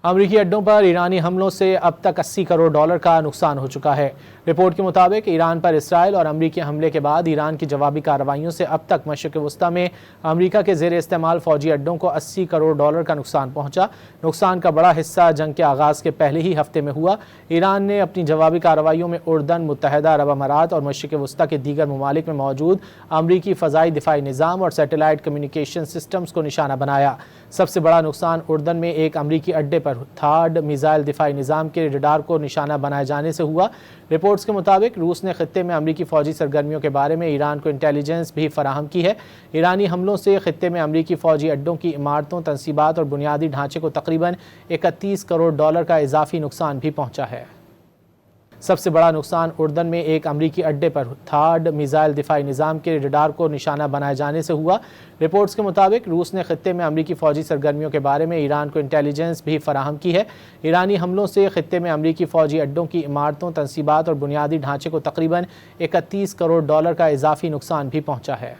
امریکی اڈوں پر ایرانی حملوں سے اب تک 80 کروڑ ڈالر کا نقصان ہو چکا ہے۔ رپورٹ کے مطابق ایران پر اسرائیل اور امریکی حملے کے بعد ایران کی جوابی کارروائیوں سے اب تک مشرق وسطیٰ میں امریکہ کے زیر استعمال فوجی اڈوں کو 80 کروڑ ڈالر کا نقصان پہنچا۔ نقصان کا بڑا حصہ جنگ کے آغاز کے پہلے ہی ہفتے میں ہوا۔ ایران نے اپنی جوابی کارروائیوں میں اردن، متحدہ عرب امارات اور مشرق وسطیٰ کے دیگر ممالک میں موجود امریکی فضائی دفاعی نظام اور سیٹلائٹ کمیونیکیشن سسٹمز کو نشانہ بنایا۔ سب سے بڑا نقصان اردن میں ایک امریکی اڈے پر تھاڈ میزائل دفاعی نظام کے ریڈار کو نشانہ بنائے جانے سے ہوا۔ رپورٹس کے مطابق روس نے خطے میں امریکی فوجی سرگرمیوں کے بارے میں ایران کو انٹیلیجنس بھی فراہم کی ہے۔ ایرانی حملوں سے خطے میں امریکی فوجی اڈوں کی عمارتوں، تنصیبات اور بنیادی ڈھانچے کو تقریباً 31 کروڑ ڈالر کا اضافی نقصان بھی پہنچا ہے۔ سب سے بڑا نقصان اردن میں ایک امریکی اڈے پر تھاڈ میزائل دفاعی نظام کے ریڈار کو نشانہ بنائے جانے سے ہوا۔ رپورٹس کے مطابق روس نے خطے میں امریکی فوجی سرگرمیوں کے بارے میں ایران کو انٹیلیجنس بھی فراہم کی ہے۔ ایرانی حملوں سے خطے میں امریکی فوجی اڈوں کی عمارتوں، تنصیبات اور بنیادی ڈھانچے کو تقریباً 31 کروڑ ڈالر کا اضافی نقصان بھی پہنچا ہے۔